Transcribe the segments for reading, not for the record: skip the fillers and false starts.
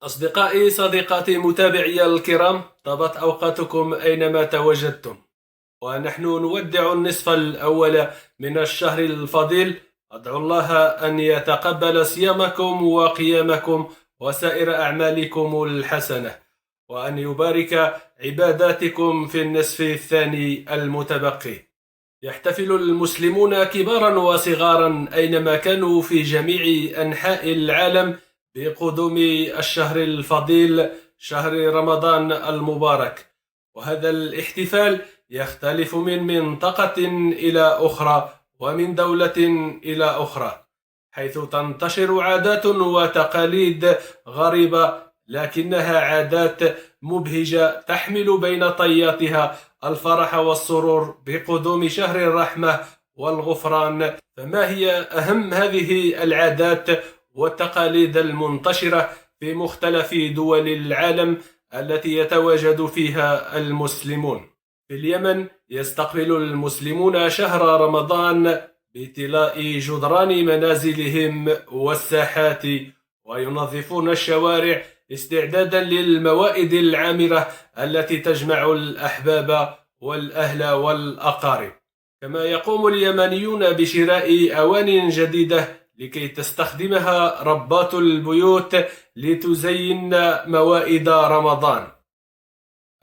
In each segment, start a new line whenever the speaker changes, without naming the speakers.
أصدقائي صديقاتي متابعي الكرام، طابت أوقاتكم أينما تواجدتم، ونحن نودع النصف الأول من الشهر الفضيل. أدعو الله أن يتقبل صيامكم وقيامكم وسائر أعمالكم الحسنة، وأن يبارك عباداتكم في النصف الثاني المتبقي. يحتفل المسلمون كبارا وصغارا أينما كانوا في جميع أنحاء العالم بقدوم الشهر الفضيل، شهر رمضان المبارك. وهذا الاحتفال يختلف من منطقة إلى أخرى ومن دولة إلى أخرى، حيث تنتشر عادات وتقاليد غريبة، لكنها عادات مبهجة تحمل بين طياتها الفرح والسرور بقدوم شهر الرحمة والغفران. فما هي أهم هذه العادات والتقاليد المنتشرة في مختلف دول العالم التي يتواجد فيها المسلمون؟ في اليمن يستقبل المسلمون شهر رمضان بطلاء جدران منازلهم والساحات، وينظفون الشوارع استعدادا للموائد العامرة التي تجمع الأحباب والأهل والأقارب. كما يقوم اليمنيون بشراء أواني جديدة لكي تستخدمها ربات البيوت لتزين موائد رمضان.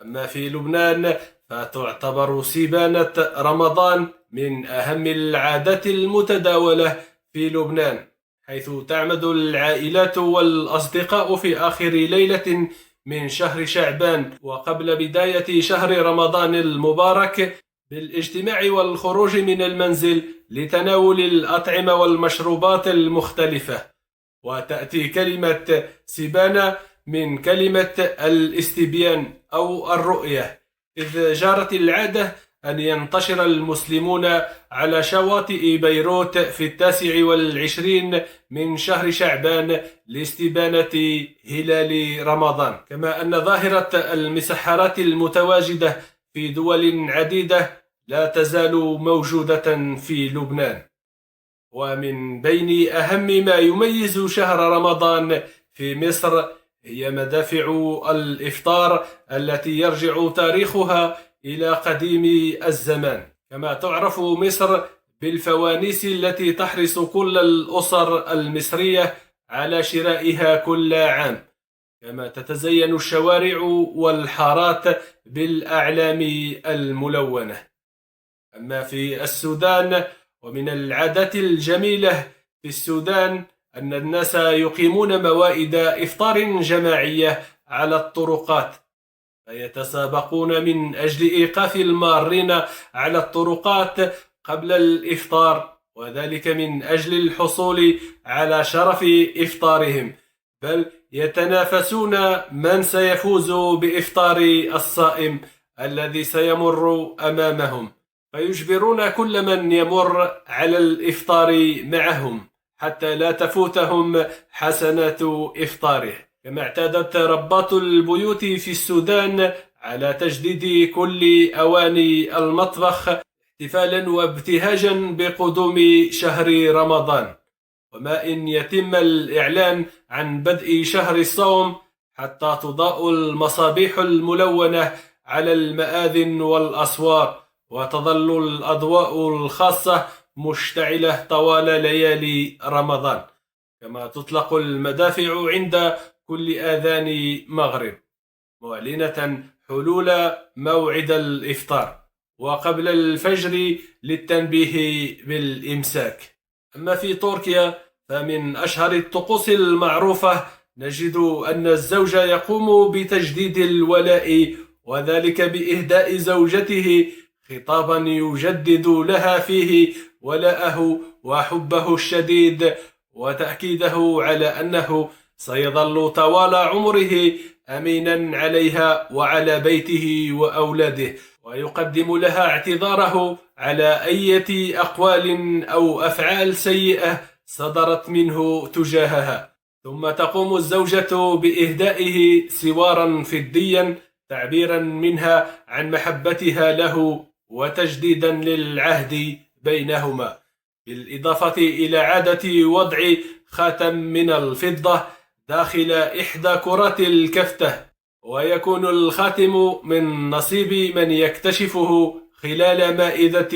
أما في لبنان فتعتبر سبانة رمضان من أهم العادات المتداولة في لبنان، حيث تعمد العائلات والأصدقاء في آخر ليلة من شهر شعبان وقبل بداية شهر رمضان المبارك بالاجتماع والخروج من المنزل لتناول الأطعمة والمشروبات المختلفة. وتأتي كلمة سبانة من كلمة الاستبيان أو الرؤية، إذ جرت العادة أن ينتشر المسلمون على شواطئ بيروت في 29 من شهر شعبان لاستبانة هلال رمضان. كما أن ظاهرة المسحرات المتواجدة في دول عديدة لا تزال موجودة في لبنان. ومن بين أهم ما يميز شهر رمضان في مصر هي مدافع الإفطار التي يرجع تاريخها إلى قديم الزمان. كما تعرف مصر بالفوانيس التي تحرص كل الأسر المصرية على شرائها كل عام، كما تتزين الشوارع والحارات بالأعلام الملونة. أما في السودان، ومن العادات الجميلة في السودان أن الناس يقيمون موائد إفطار جماعية على الطرقات، فيتسابقون من أجل إيقاف المارين على الطرقات قبل الإفطار، وذلك من أجل الحصول على شرف إفطارهم، بل يتنافسون من سيفوز بإفطار الصائم الذي سيمر أمامهم، فيجبرون كل من يمر على الإفطار معهم حتى لا تفوتهم حسنة إفطاره. كما اعتادت ربات البيوت في السودان على تجديد كل أواني المطبخ احتفالا وابتهاجا بقدوم شهر رمضان. وما إن يتم الإعلان عن بدء شهر الصوم حتى تضاء المصابيح الملونة على المآذن والأسوار، وتظل الأضواء الخاصة مشتعلة طوال ليالي رمضان. كما تطلق المدافع عند كل آذان مغرب معلنة حلول موعد الإفطار، وقبل الفجر للتنبيه بالإمساك. أما في تركيا فمن أشهر الطقوس المعروفة نجد أن الزوج يقوم بتجديد الولاء، وذلك بإهداء زوجته خطابا يجدد لها فيه ولاءه وحبه الشديد، وتأكيده على أنه سيظل طوال عمره أمينا عليها وعلى بيته وأولاده، ويقدم لها اعتذاره على أي أقوال أو أفعال سيئة صدرت منه تجاهها. ثم تقوم الزوجة بإهدائه سوارا فضيا تعبيرا منها عن محبتها له وتجديدا للعهد بينهما، بالإضافة إلى عادة وضع خاتم من الفضة داخل إحدى كرات الكفتة، ويكون الخاتم من نصيب من يكتشفه خلال مائدة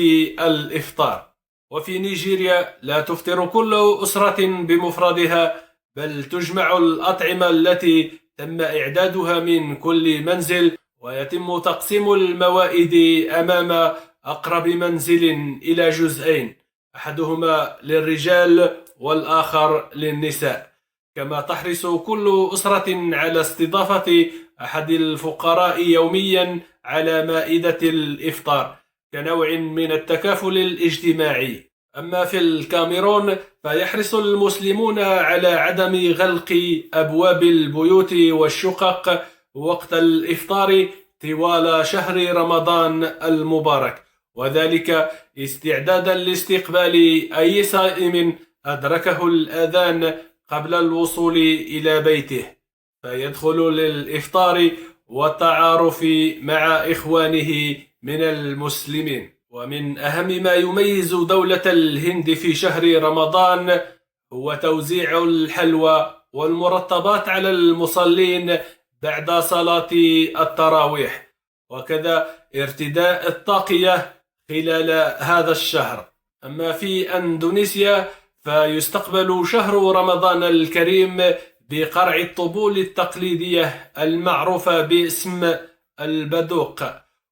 الإفطار. وفي نيجيريا لا تفطر كل أسرة بمفردها، بل تجمع الأطعمة التي تم إعدادها من كل منزل، ويتم تقسيم الموائد أمام أقرب منزل إلى جزئين، أحدهما للرجال والآخر للنساء. كما تحرص كل أسرة على استضافة أحد الفقراء يوميا على مائدة الإفطار كنوع من التكافل الاجتماعي. أما في الكاميرون فيحرص المسلمون على عدم غلق أبواب البيوت والشقق وقت الإفطار طوال شهر رمضان المبارك، وذلك استعدادا لاستقبال أي صائم أدركه الأذان قبل الوصول إلى بيته، فيدخل للإفطار والتعارف مع إخوانه من المسلمين. ومن أهم ما يميز دولة الهند في شهر رمضان هو توزيع الحلوى والمرطبات على المصلين بعد صلاة التراويح، وكذا ارتداء الطاقية خلال هذا الشهر. أما في أندونيسيا فيستقبل شهر رمضان الكريم بقرع الطبول التقليدية المعروفة باسم البدوق،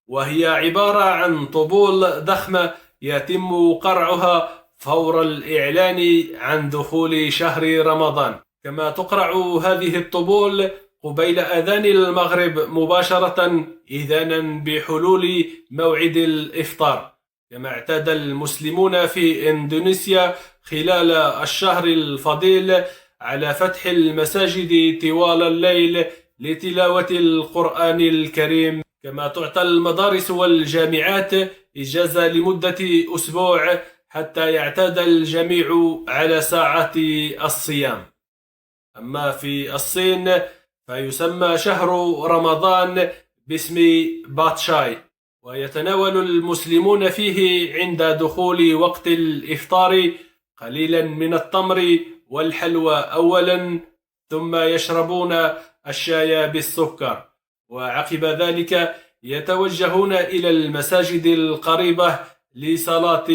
وهي عبارة عن طبول ضخمة يتم قرعها فور الإعلان عن دخول شهر رمضان. كما تقرع هذه الطبول قبيل أذان المغرب مباشرة إذانا بحلول موعد الإفطار، كما اعتاد المسلمون في إندونيسيا خلال الشهر الفضيل على فتح المساجد طوال الليل لتلاوة القرآن الكريم. كما تعطى المدارس والجامعات إجازة لمدة أسبوع حتى يعتاد الجميع على ساعات الصيام. أما في الصين فيسمى شهر رمضان باسم باتشاي، ويتناول المسلمون فيه عند دخول وقت الإفطار قليلا من التمر والحلوى أولا، ثم يشربون الشاي بالسكر، وعقب ذلك يتوجهون إلى المساجد القريبة لصلاة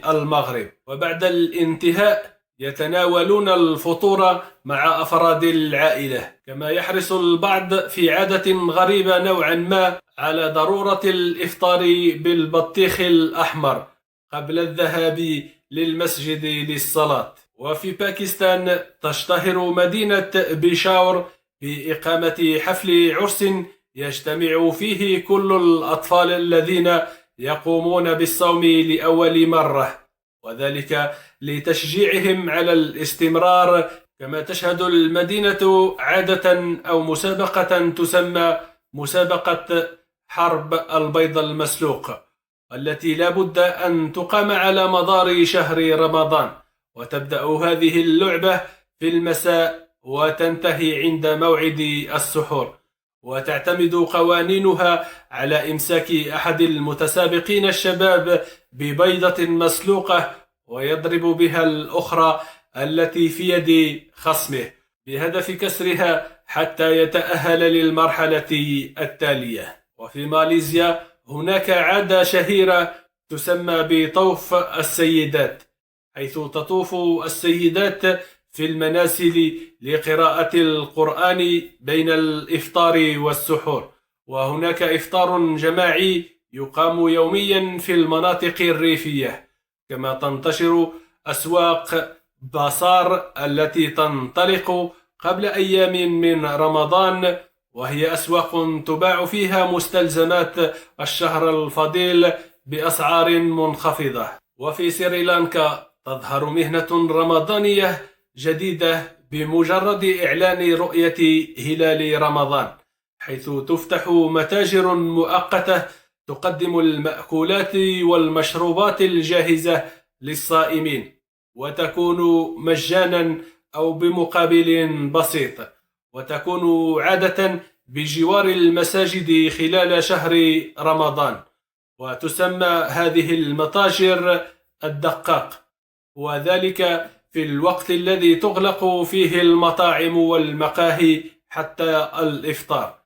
المغرب، وبعد الانتهاء يتناولون الفطور مع أفراد العائلة. كما يحرص البعض في عادة غريبة نوعا ما على ضرورة الإفطار بالبطيخ الأحمر قبل الذهاب للمسجد للصلاة. وفي باكستان تشتهر مدينة بيشاور بإقامة حفل عرس يجتمع فيه كل الأطفال الذين يقومون بالصوم لأول مرة، وذلك لتشجيعهم على الاستمرار. كما تشهد المدينة عادة أو مسابقة تسمى مسابقة حرب البيض المسلوق، التي لا بد أن تقام على مدار شهر رمضان، وتبدأ هذه اللعبة في المساء وتنتهي عند موعد السحور، وتعتمد قوانينها على إمساك أحد المتسابقين الشباب ببيضة مسلوقة ويضرب بها الأخرى التي في يد خصمه بهدف كسرها حتى يتأهل للمرحلة التالية. وفي ماليزيا هناك عادة شهيرة تسمى بطوف السيدات، حيث تطوف السيدات في المنازل لقراءة القرآن بين الإفطار والسحور. وهناك إفطار جماعي يقام يوميا في المناطق الريفية. كما تنتشر أسواق باسار التي تنطلق قبل أيام من رمضان، وهي أسواق تباع فيها مستلزمات الشهر الفضيل بأسعار منخفضة. وفي سريلانكا تظهر مهنة رمضانية جديدة بمجرد إعلان رؤية هلال رمضان، حيث تفتح متاجر مؤقتة تقدم المأكولات والمشروبات الجاهزة للصائمين، وتكون مجانا أو بمقابل بسيط، وتكون عادة بجوار المساجد خلال شهر رمضان. وتسمى هذه المتاجر الدقاق، وذلك في الوقت الذي تغلق فيه المطاعم والمقاهي حتى الإفطار.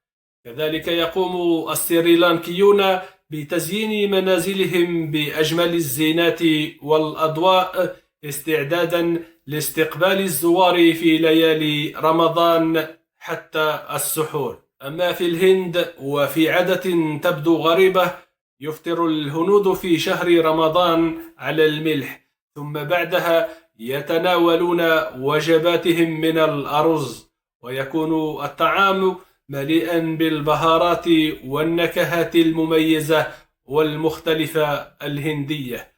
كذلك يقوم السريلانكيون بتزيين منازلهم بأجمل الزينات والأضواء استعدادا لاستقبال الزوار في ليالي رمضان حتى السحور. أما في الهند، وفي عادة تبدو غريبة، يفطر الهنود في شهر رمضان على الملح، ثم بعدها يتناولون وجباتهم من الأرز، ويكون الطعام مليئا بالبهارات والنكهات المميزة والمختلفة الهندية.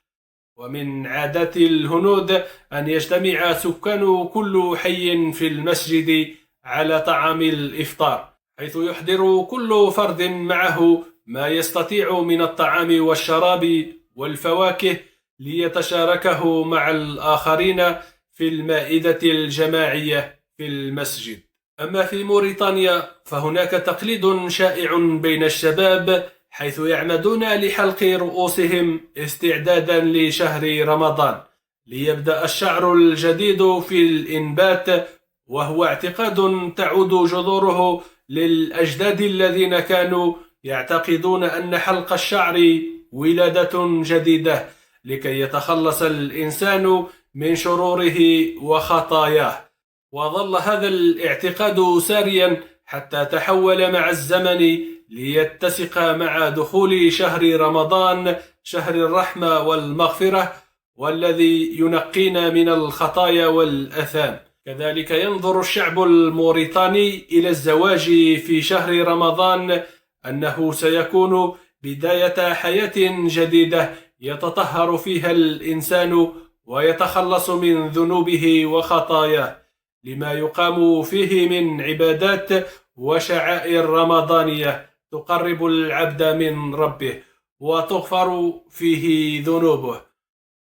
ومن عادات الهنود أن يجتمع سكان كل حي في المسجد على طعام الإفطار، حيث يحضر كل فرد معه ما يستطيع من الطعام والشراب والفواكه ليتشاركه مع الآخرين في المائدة الجماعية في المسجد. أما في موريتانيا فهناك تقليد شائع بين الشباب، حيث يعمدون لحلق رؤوسهم استعدادا لشهر رمضان، ليبدأ الشعر الجديد في الإنبات، وهو اعتقاد تعود جذوره للأجداد الذين كانوا يعتقدون أن حلق الشعر ولادة جديدة لكي يتخلص الإنسان من شروره وخطاياه. وظل هذا الاعتقاد ساريا حتى تحول مع الزمن ليتسق مع دخول شهر رمضان، شهر الرحمة والمغفرة، والذي ينقينا من الخطايا والأثام. كذلك ينظر الشعب الموريتاني إلى الزواج في شهر رمضان أنه سيكون بداية حياة جديدة يتطهر فيها الإنسان ويتخلص من ذنوبه وخطاياه، لما يقام فيه من عبادات وشعائر رمضانية تقرب العبد من ربه وتغفر فيه ذنوبه.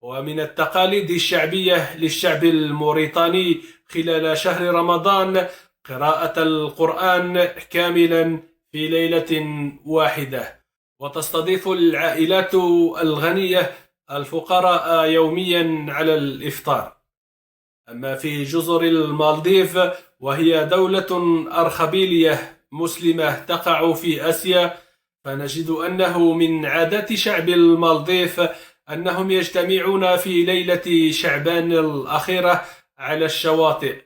ومن التقاليد الشعبية للشعب الموريتاني خلال شهر رمضان قراءة القرآن كاملا في ليلة واحدة، وتستضيف العائلات الغنية الفقراء يوميا على الإفطار. أما في جزر المالديف، وهي دولة أرخبيلية مسلمة تقع في آسيا، فنجد أنه من عادات شعب المالديف أنهم يجتمعون في ليلة شعبان الأخيرة على الشواطئ،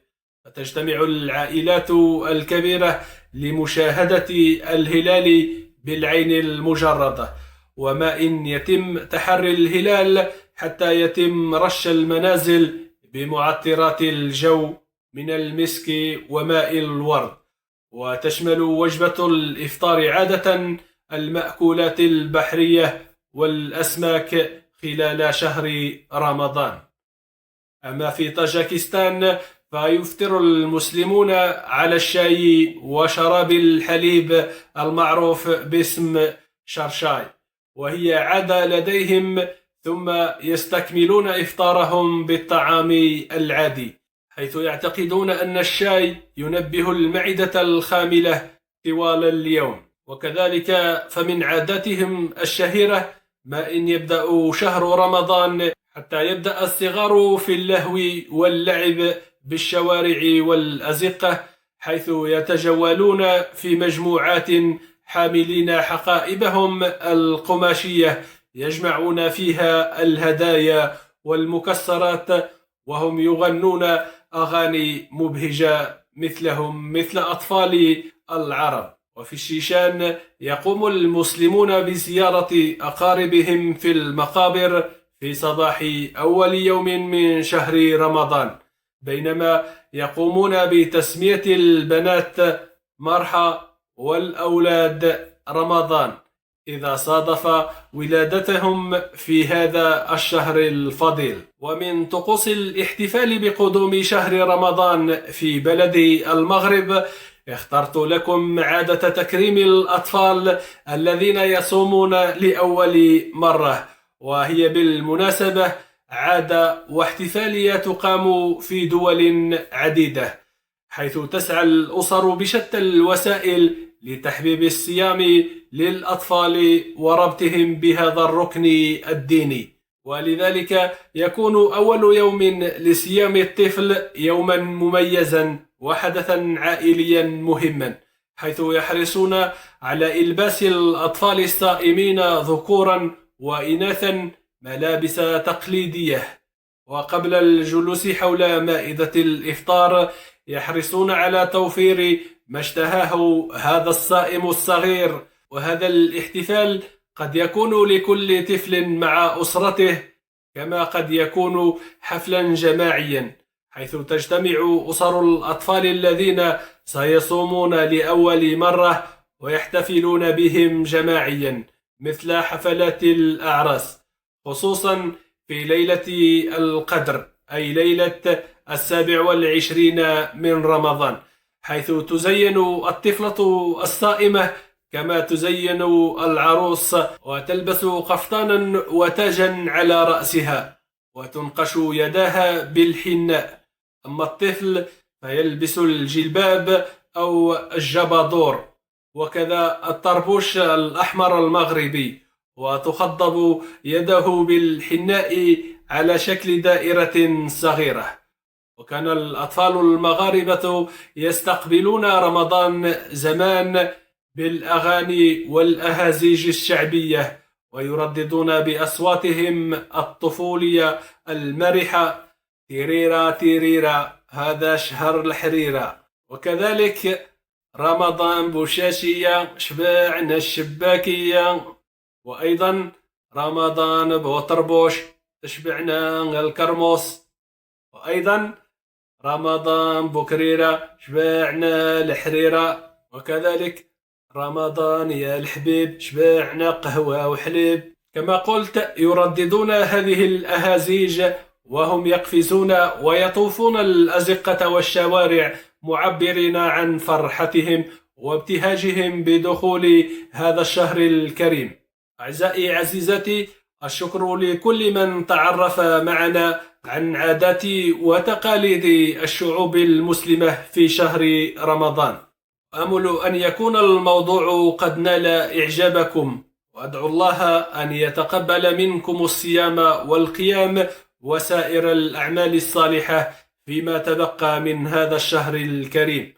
فتجتمع العائلات الكبيرة لمشاهدة الهلال بالعين المجردة، وما إن يتم تحري الهلال حتى يتم رش المنازل بمعطرات الجو من المسك وماء الورد. وتشمل وجبة الإفطار عادة المأكولات البحرية والأسماك خلال شهر رمضان. أما في طاجيكستان فيفطر المسلمون على الشاي وشراب الحليب المعروف باسم شرشاي، وهي عادة لديهم، ثم يستكملون إفطارهم بالطعام العادي، حيث يعتقدون أن الشاي ينبه المعدة الخاملة طوال اليوم. وكذلك فمن عاداتهم الشهيرة ما إن يبدأ شهر رمضان حتى يبدأ الصغار في اللهو واللعب بالشوارع والأزقة، حيث يتجولون في مجموعات حاملين حقائبهم القماشية يجمعون فيها الهدايا والمكسرات، وهم يغنون أغاني مبهجة مثل أطفال العرب. وفي الشيشان يقوم المسلمون بزيارة أقاربهم في المقابر في صباح أول يوم من شهر رمضان، بينما يقومون بتسمية البنات مرحى والأولاد رمضان إذا صادف ولادتهم في هذا الشهر الفضيل. ومن طقوس الاحتفال بقدوم شهر رمضان في بلد المغرب اخترت لكم عادة تكريم الأطفال الذين يصومون لأول مرة، وهي بالمناسبة عادة واحتفالية تقام في دول عديدة، حيث تسعى الأسر بشتى الوسائل لتحبيب الصيام للأطفال وربطهم بهذا الركن الديني. ولذلك يكون أول يوم لصيام الطفل يوما مميزا وحدثا عائليا مهما، حيث يحرصون على إلباس الأطفال الصائمين ذكورا وإناثا ملابس تقليدية. وقبل الجلوس حول مائدة الإفطار يحرصون على توفير ما اشتهاه هذا الصائم الصغير. وهذا الاحتفال قد يكون لكل طفل مع أسرته، كما قد يكون حفلا جماعيا حيث تجتمع أسر الأطفال الذين سيصومون لأول مرة ويحتفلون بهم جماعيا مثل حفلات الأعراس، خصوصا في ليلة القدر أي ليلة 27 من رمضان، حيث تزين الطفلة الصائمة كما تزين العروس وتلبس قفطانا وتاجا على رأسها وتنقش يداها بالحناء. أما الطفل فيلبس الجلباب أو الجبادور وكذا الطربوش الأحمر المغربي، وتخضب يده بالحناء على شكل دائرة صغيرة. وكان الأطفال المغاربة يستقبلون رمضان زمان بالأغاني والأهازيج الشعبية، ويرددون بأصواتهم الطفولية المرحة: تيريرا تيريرا هذا شهر الحريرة. وكذلك رمضان بوشاشية شبعنا الشباكية، وأيضا رمضان بوطربوش تشبعنا الكرموس، وأيضا رمضان بكريرة شبعنا الحريرة، وكذلك رمضان يا الحبيب شبعنا قهوة وحليب. كما قلت يرددون هذه الأهازيج وهم يقفزون ويطوفون الأزقة والشوارع معبرين عن فرحتهم وابتهاجهم بدخول هذا الشهر الكريم. أعزائي عزيزاتي، الشكر لكل من تعرف معنا عن عادات وتقاليد الشعوب المسلمة في شهر رمضان. أمل أن يكون الموضوع قد نال إعجابكم، وأدعو الله أن يتقبل منكم الصيام والقيام وسائر الأعمال الصالحة فيما تبقى من هذا الشهر الكريم.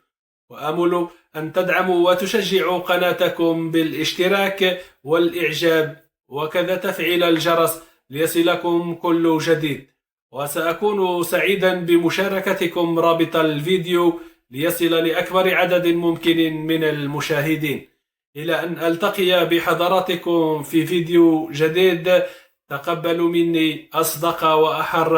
وأمل أن تدعموا وتشجعوا قناتكم بالاشتراك والإعجاب، وكذا تفعيل الجرس ليصلكم كل جديد. وسأكون سعيدا بمشاركتكم رابط الفيديو ليصل لأكبر عدد ممكن من المشاهدين. إلى أن ألتقي بحضراتكم في فيديو جديد، تقبلوا مني أصدق وأحر